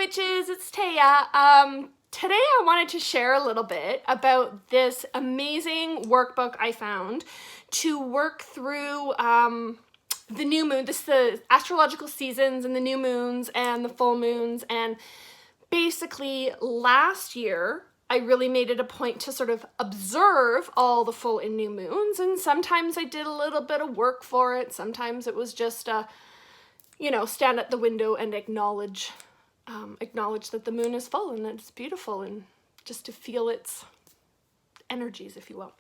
witches, it's Taya. Today I wanted to share a little bit about this amazing workbook I found to work through the new moon, the astrological seasons and the new moons and the full moons. And basically last year, I really made it a point to sort of observe all the full and new moons. And sometimes I did a little bit of work for it. Sometimes it was just, stand at the window and acknowledge that the moon is full and that it's beautiful, and just to feel its energies, if you will.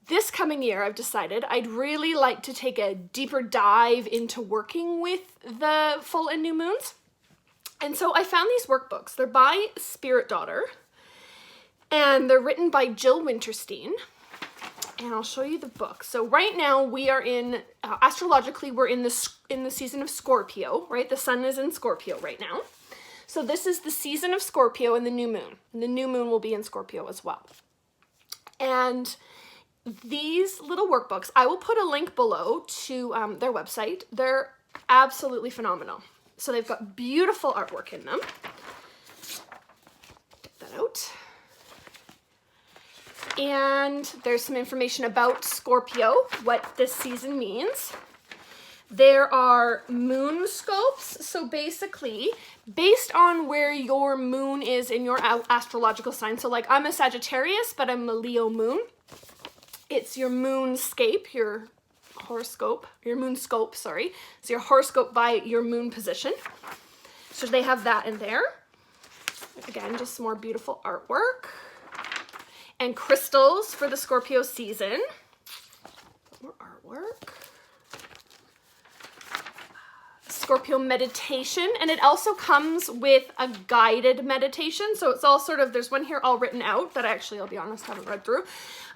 This coming year, I've decided I'd really like to take a deeper dive into working with the full and new moons. And so I found these workbooks. They're by Spirit Daughter, and they're written by Jill Winterstein. And I'll show you the book. So right now we are in, astrologically, we're in the season of Scorpio, right? The sun is in Scorpio right now. So this is the season of Scorpio and the new moon. And the new moon will be in Scorpio as well. And these little workbooks, I will put a link below to their website. They're absolutely phenomenal. So they've got beautiful artwork in them. Get that out. And there's some information about Scorpio, what this season means. There are moon scopes. So basically, based on where your moon is in your astrological sign, so like I'm a Sagittarius, but I'm a Leo moon. It's your moonscape, your horoscope, your moonscope, sorry. So your horoscope by your moon position. So they have that in there. Again, just some more beautiful artwork. And crystals for the Scorpio season. More artwork. Scorpio meditation, and it also comes with a guided meditation. So it's all sort of, there's one here all written out that I'll be honest, haven't read through.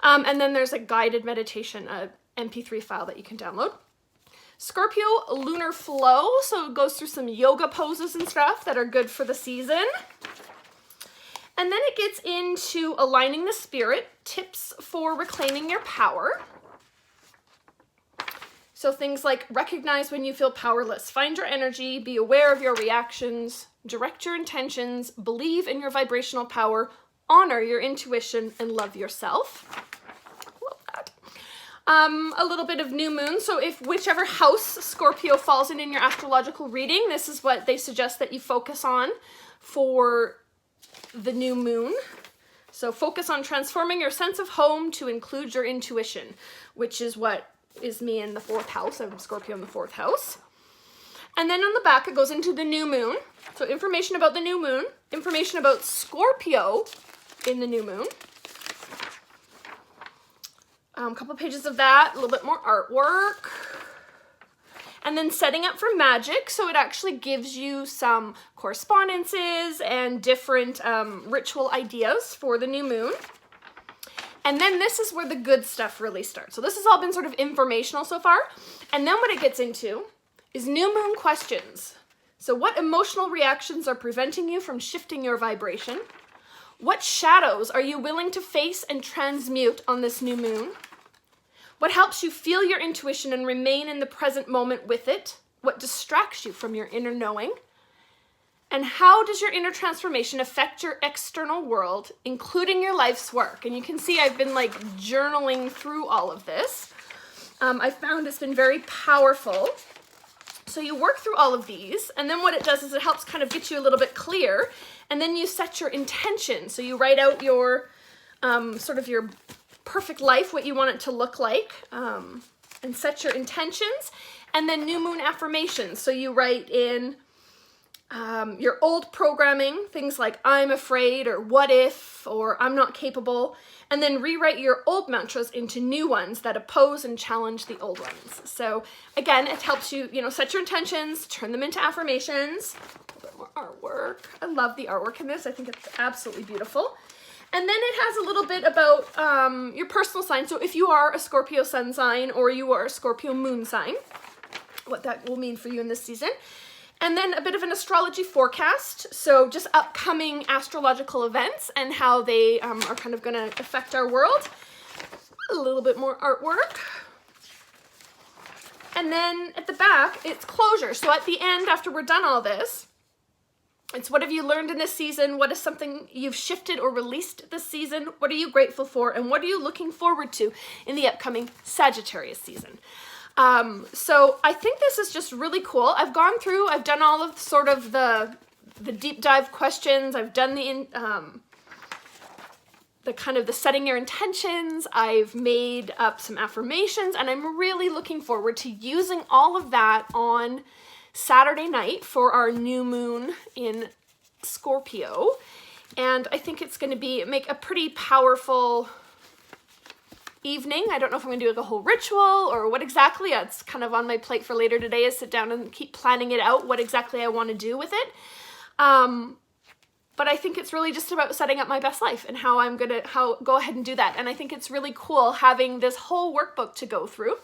And then there's a guided meditation, a MP3 file that you can download. Scorpio lunar flow, so it goes through some yoga poses and stuff that are good for the season. And then it gets into aligning the spirit, tips for reclaiming your power. So things like recognize when you feel powerless, find your energy, be aware of your reactions, direct your intentions, believe in your vibrational power, honor your intuition, and love yourself. Love that. A little bit of new moon. So if whichever house Scorpio falls in your astrological reading, this is what they suggest that you focus on for the new moon. So focus on transforming your sense of home to include your intuition, which is what is me in the 4th house. I'm Scorpio in the 4th house. And then on the back, it goes into the new moon. So information about the new moon, information about Scorpio in the new moon. A couple pages of that, a little bit more artwork. And then setting up for magic, so it actually gives you some correspondences and different ritual ideas for the new moon. And then this is where the good stuff really starts. So this has all been sort of informational so far. And then what it gets into is new moon questions. So what emotional reactions are preventing you from shifting your vibration? What shadows are you willing to face and transmute on this new moon? What helps you feel your intuition and remain in the present moment with it? What distracts you from your inner knowing? And how does your inner transformation affect your external world, including your life's work? And you can see I've been like journaling through all of this. I found it's been very powerful. So you work through all of these, and then what it does is it helps kind of get you a little bit clear, and then you set your intention. So you write out your sort of your perfect life, what you want it to look like, and set your intentions. And then new moon affirmations. So you write in your old programming, things like I'm afraid or what if or I'm not capable, and then rewrite your old mantras into new ones that oppose and challenge the old ones. So again, it helps you, set your intentions, turn them into affirmations. A little bit more artwork. I love the artwork in this. I think it's absolutely beautiful. And then it has a little bit about your personal sign. So if you are a Scorpio sun sign or you are a Scorpio moon sign, what that will mean for you in this season. And then a bit of an astrology forecast. So just upcoming astrological events and how they are kind of going to affect our world. A little bit more artwork. And then at the back, it's closure. So at the end, after we're done all this, It's what have you learned in this season? What is something you've shifted or released this season? What are you grateful for? And what are you looking forward to in the upcoming Sagittarius season? So I think this is just really cool. I've gone through, I've done all of sort of the deep dive questions. I've done the kind of the setting your intentions. I've made up some affirmations, and I'm really looking forward to using all of that on Saturday night for our new moon in Scorpio. And I think it's going to make a pretty powerful evening. I don't know if I'm going to do like a whole ritual or what exactly. It's kind of on my plate for later today, is sit down and keep planning it out, what exactly I want to do with it. But I think it's really just about setting up my best life and how I'm going to go ahead and do that. And I think it's really cool having this whole workbook to go through.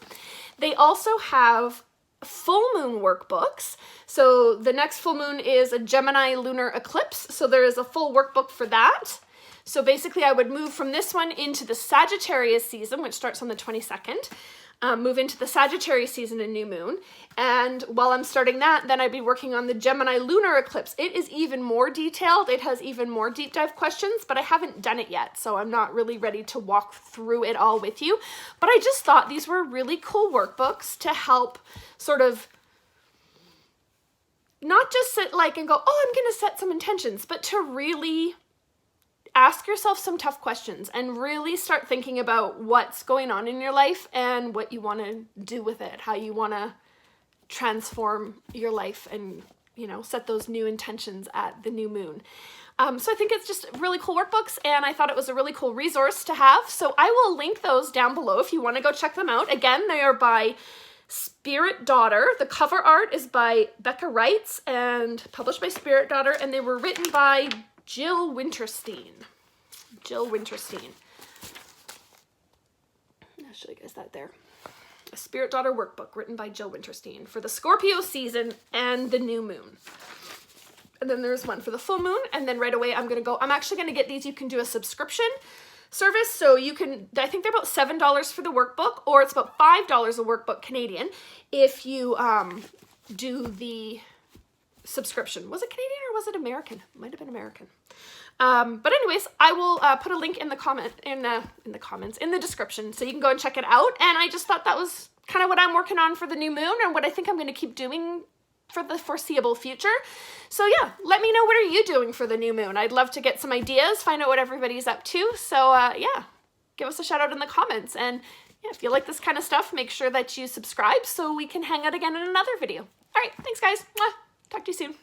They also have full moon workbooks. So the next full moon is a Gemini lunar eclipse. So there is a full workbook for that. So basically I would move from this one into the Sagittarius season, which starts on the 22nd. Move into the Sagittarius season and new moon. And while I'm starting that, then I'd be working on the Gemini lunar eclipse. It is even more detailed. It has even more deep dive questions, but I haven't done it yet. So I'm not really ready to walk through it all with you. But I just thought these were really cool workbooks to help sort of not just sit like and go, oh, I'm going to set some intentions, but to really ask yourself some tough questions and really start thinking about what's going on in your life and what you want to do with it, how you want to transform your life and, you know, set those new intentions at the new moon. So I think it's just really cool workbooks, and I thought it was a really cool resource to have. So I will link those down below if you want to go check them out. Again, they are by Spirit Daughter. The cover art is by Becca Wrights and published by Spirit Daughter, and they were written by Jill Winterstein. Jill Winterstein. I'll show you guys that there. A Spirit Daughter workbook written by Jill Winterstein for the Scorpio season and the new moon. And then there's one for the full moon, and then right away I'm actually going to get these. You can do a subscription service, so you can, I think they're about $7 for the workbook, or it's about $5 a workbook Canadian if you do the subscription. Was it Canadian or was it American? Might have been American. But anyways, I will put a link in the description, so you can go and check it out. And I just thought that was kind of what I'm working on for the new moon, and what I think I'm going to keep doing for the foreseeable future. So yeah, let me know, what are you doing for the new moon? I'd love to get some ideas, find out what everybody's up to. So yeah, give us a shout out in the comments. And yeah, if you like this kind of stuff, make sure that you subscribe so we can hang out again in another video. All right, thanks guys. Mwah. Talk to you soon.